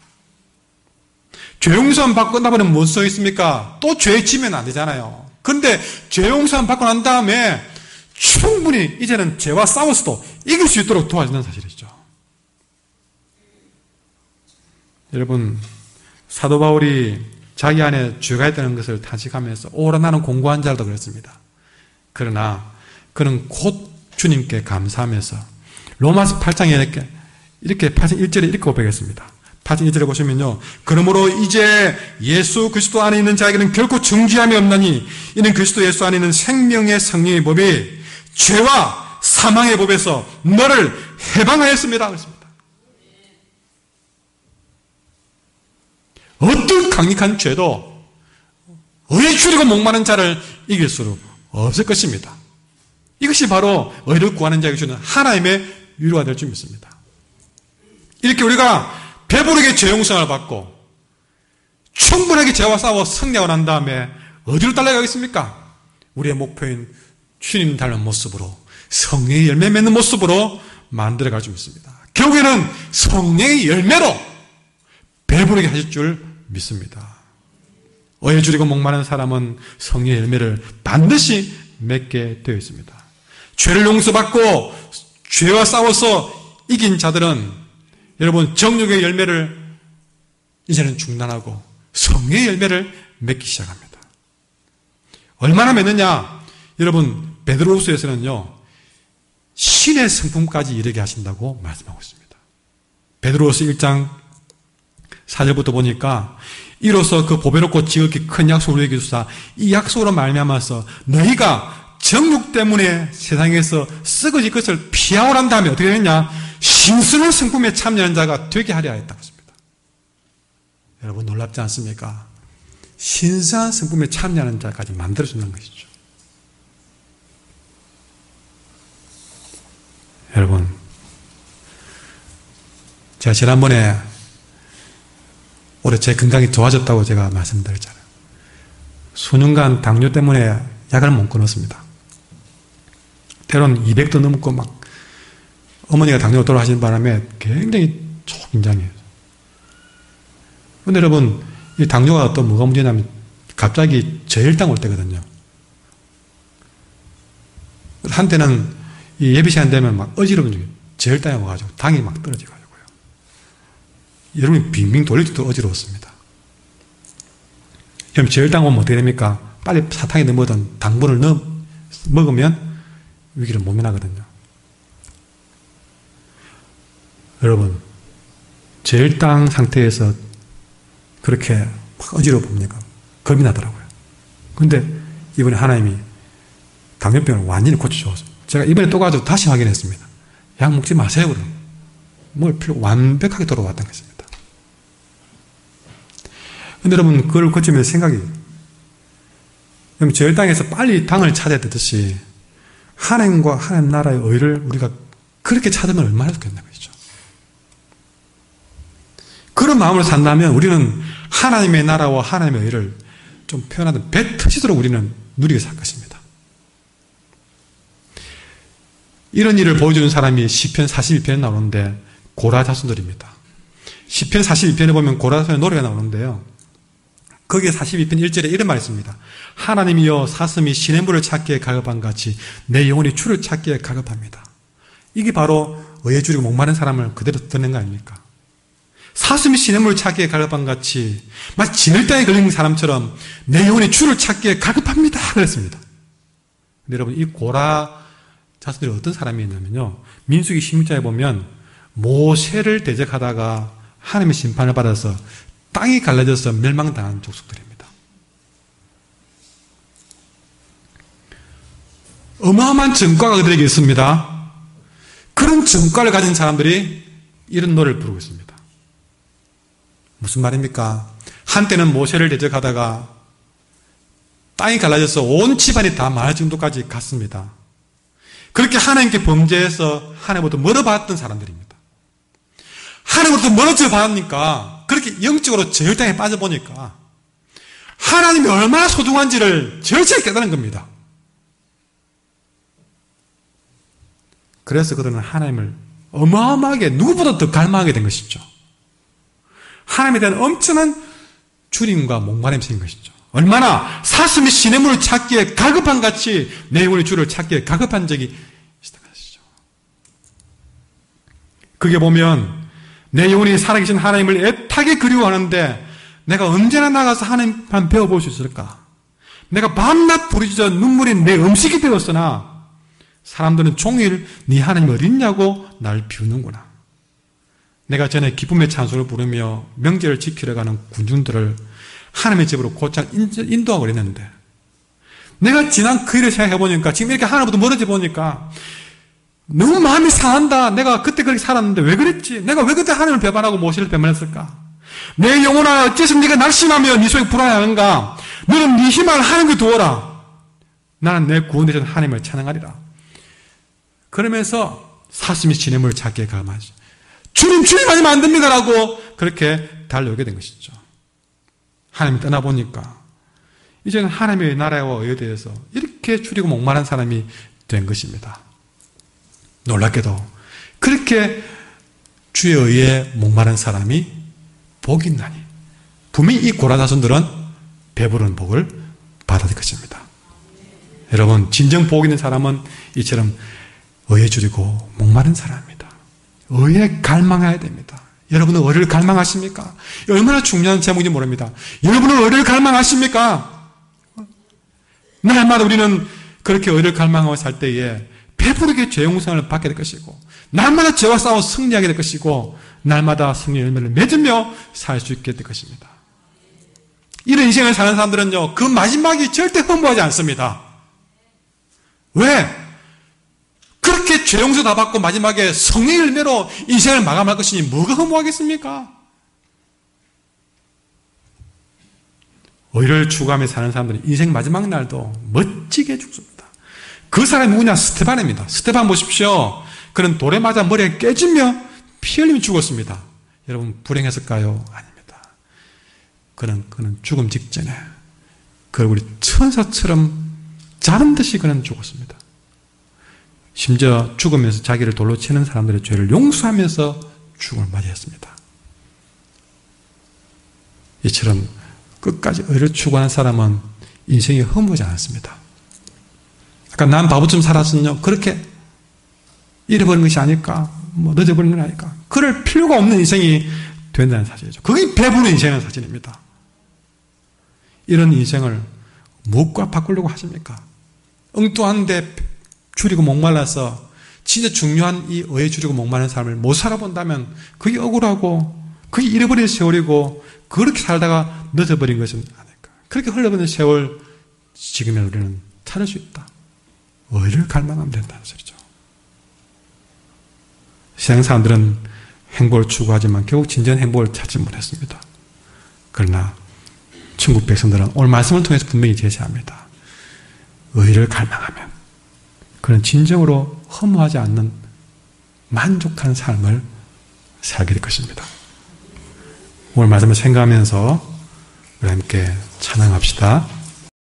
죄 용서만 받고 끝나버리면 뭔 소용 있습니까? 또 죄에 지면 안 되잖아요. 그런데 죄 용서를 받고 난 다음에 충분히 이제는 죄와 싸워서도 이길 수 있도록 도와주는 사실이죠. 여러분, 사도 바울이 자기 안에 죄가 있다는 것을 탄식하면서 오라 나는 공고한 자라도 그랬습니다. 그러나 그는 곧 주님께 감사하면서 로마서 8장에 이렇게 8장 1절에 이렇게 고백했습니다. 8장 1절에 보시면요, 그러므로 이제 예수 그리스도 안에 있는 자에게는 결코 정죄함이 없나니 이는 그리스도 예수 안에 있는 생명의 성령의 법이 죄와 사망의 법에서 너를 해방하였습니다. 그랬습니다. 어떤 강력한 죄도 의에 줄이고 목마른 자를 이길 수 없을 것입니다. 이것이 바로 의를 구하는 자에게 주는 하나님의 위로가 될 줄 믿습니다. 이렇게 우리가 배부르게 죄 용서를 받고 충분하게 죄와 싸워 승리하고 난 다음에 어디로 달려가겠습니까? 우리의 목표인 주님 닮은 모습으로, 성령의 열매 맺는 모습으로 만들어갈 줄 믿습니다. 결국에는 성령의 열매로 배부르게 하실 줄 믿습니다. 의에 줄이고 목마른 사람은 성령의 열매를 반드시 맺게 되어 있습니다. 죄를 용서받고 죄와 싸워서 이긴 자들은 여러분 정욕의 열매를 이제는 중단하고 성령의 열매를 맺기 시작합니다. 얼마나 맺느냐? 여러분 베드로후서에서는요, 신의 성품까지 이르게 하신다고 말씀하고 있습니다. 베드로후서 1장 4절부터 보니까 이로써 그 보배롭고 지극히 큰 약속을 우리에게 주사 이 약속으로 말미암아서 너희가 정욕 때문에 세상에서 썩어질 것을 피하오란 다음에 어떻게 되느냐? 신선한 성품에 참여하는 자가 되게 하려 하였다고 했습니다. 여러분 놀랍지 않습니까? 신선한 성품에 참여하는 자까지 만들어주는 것이죠. 여러분, 제가 지난번에 올해 제 건강이 좋아졌다고 제가 말씀드렸잖아요. 수년간 당뇨 때문에 약을 못 끊었습니다. 때로는 200도 넘고 막 어머니가 당뇨로 돌아가시는 바람에 굉장히 초긴장해요. 그런데 여러분, 이 당뇨가 또 뭐가 문제냐면 갑자기 저혈당 올 때거든요. 한때는 이 예비 시간 되면 막 어지러운 저혈당이 와가지고 당이 막 떨어져가지고요. 여러분이 빙빙 돌릴 때도 어지러웠습니다. 그럼 저혈당 오면 어떻게 됩니까? 빨리 사탕에 넣어든 당분을 먹으면 위기를 모면하거든요. 여러분, 저혈당 상태에서 그렇게 막 어지러워 봅니까? 겁이 나더라고요. 근데 이번에 하나님이 당뇨병을 완전히 고쳐주었어요. 제가 이번에 또 가서 다시 확인했습니다. 약 먹지 마세요. 그럼 먹을 필요 완벽하게 돌아왔던 것입니다. 근데 여러분, 그걸 고치면서 생각이, 그럼 저혈당에서 빨리 당을 찾아야 되듯이 하나님과 하나님 나라의 의를 우리가 그렇게 찾으면 얼마나 좋겠는 것이죠. 그런 마음으로 산다면 우리는 하나님의 나라와 하나님의 의를 좀 표현하든 배 터지도록 우리는 누리게 살 것입니다. 이런 일을 보여주는 사람이 시편 42편에 나오는데 고라 자손들입니다. 시편 42편에 보면 고라 자손의 노래가 나오는데요. 거기에 42편 1절에 이런 말이 있습니다. 하나님이여 사슴이 시냇물을 찾기에 가급한 같이 내 영혼이 주를 찾기에 가급합니다. 이게 바로 의에 줄이고 목마른 사람을 그대로 듣는 거 아닙니까? 사슴이 시냇물을 찾기에 가급한 같이 마치 진흙탕에 걸린 사람처럼 내 영혼이 주를 찾기에 가급합니다. 그랬습니다. 근데 여러분, 이 고라 자손들이 어떤 사람이었냐면요, 민수기 16장에 보면 모세를 대적하다가 하나님의 심판을 받아서 땅이 갈라져서 멸망당한 족속들입니다. 어마어마한 전과가 그들에게 있습니다. 그런 전과를 가진 사람들이 이런 노래를 부르고 있습니다. 무슨 말입니까? 한때는 모세를 대적하다가 땅이 갈라져서 온 집안이 다 망할 정도까지 갔습니다. 그렇게 하나님께 범죄해서 하나님부터 멀어봤던 사람들입니다. 하나님부터 멀어져 봤으니까 그렇게 영적으로 저혈당에 빠져보니까 하나님이 얼마나 소중한지를 절실히 깨달은 겁니다. 그래서 그들은 하나님을 어마어마하게 누구보다 더 갈망하게 된 것이죠. 하나님에 대한 엄청난 주림과 목마름이 생긴 것이죠. 얼마나 사슴이 시냇물을 찾기에 가급한 같이 내 영혼의 주를 찾기에 가급한 적이 있었던 것이죠. 그게 보면 내 영혼이 살아계신 하나님을 애타게 그리워하는데 내가 언제나 나가서 하나님만 배워볼 수 있을까? 내가 밤낮 부르짖어 눈물이 내 음식이 되었으나 사람들은 종일 네 하나님 어딨냐고 날 비우는구나. 내가 전에 기쁨의 찬송을 부르며 명절을 지키러 가는 군중들을 하나님의 집으로 곧장 인도하고 그랬는데 내가 지난 그 일을 생각해보니까 지금 이렇게 하나님부터 멀어져 보니까 너무 마음이 상한다. 내가 그때 그렇게 살았는데 왜 그랬지? 내가 왜 그때 하나님을 배반하고 모세를 배반했을까? 내 영혼아 어째서 네가 낙심하며 네 속에 불안해하는가? 너는 네 희망을 하나님께 두어라. 나는 내 구원되신 하나님을 찬양하리라. 그러면서 사슴이 시냇물을 찾기에 가마지 주님 하면 안 됩니다라고 그렇게 달려오게 된 것이죠. 하나님이 떠나보니까 이제는 하나님의 나라와 의에 대해서 이렇게 줄이고 목마른 사람이 된 것입니다. 놀랍게도 그렇게 주의 의에 목마른 사람이 복이 있나니 분명히 이 고라자손들은 배부른 복을 받을 것입니다. 여러분 진정 복 있는 사람은 이처럼 의에 줄이고 목마른 사람입니다. 의에 갈망해야 됩니다. 여러분은 의를 갈망하십니까? 얼마나 중요한 제목인지 모릅니다. 여러분은 의를 갈망하십니까? 날마다 우리는 그렇게 의를 갈망하고 살 때에 배부르게 죄 용서를 받게 될 것이고 날마다 죄와 싸워 승리하게 될 것이고 날마다 승리의 열매를 맺으며 살 수 있게 될 것입니다. 이런 인생을 사는 사람들은요 그 마지막이 절대 허무하지 않습니다. 왜? 그렇게 죄 용서 다 받고 마지막에 성령의 열매로 인생을 마감할 것이니 뭐가 허무하겠습니까? 의를 추구하며 사는 사람들은 인생 마지막 날도 멋지게 죽습니다. 그 사람이 누구냐? 스테반입니다. 스테반 보십시오. 그는 돌에 맞아 머리가 깨지며 피 흘리며 죽었습니다. 여러분 불행했을까요? 아닙니다. 그는 죽음 직전에 그 얼굴이 천사처럼 자는 듯이 그는 죽었습니다. 심지어 죽으면서 자기를 돌로 치는 사람들의 죄를 용서하면서 죽음을 맞이했습니다. 이처럼 끝까지 의를 추구하는 사람은 인생이 허무하지 않습니다. 아까 난 바보처럼 살았으면요 그렇게 잃어버린 것이 아닐까 늦어버린 건 아닐까 그럴 필요가 없는 인생이 된다는 사실이죠. 그게 배부른 인생의 사실입니다. 이런 인생을 무엇과 바꾸려고 하십니까? 엉뚱한데 줄이고 목말라서 진짜 중요한 이 의에 줄이고 목마른 삶을 못 살아본다면 그게 억울하고 그게 잃어버린 세월이고 그렇게 살다가 늦어버린 것은 아닐까. 그렇게 흘러버린 세월 지금의 우리는 찾을 수 있다. 의를 갈망하면 된다는 소리죠. 세상 사람들은 행복을 추구하지만 결국 진정한 행복을 찾지 못했습니다. 그러나 천국 백성들은 오늘 말씀을 통해서 분명히 제시합니다. 의를 갈망하면 그는 진정으로 허무하지 않는 만족한 삶을 살게 될 것입니다. 오늘 말씀을 생각하면서 우리 함께 찬양합시다.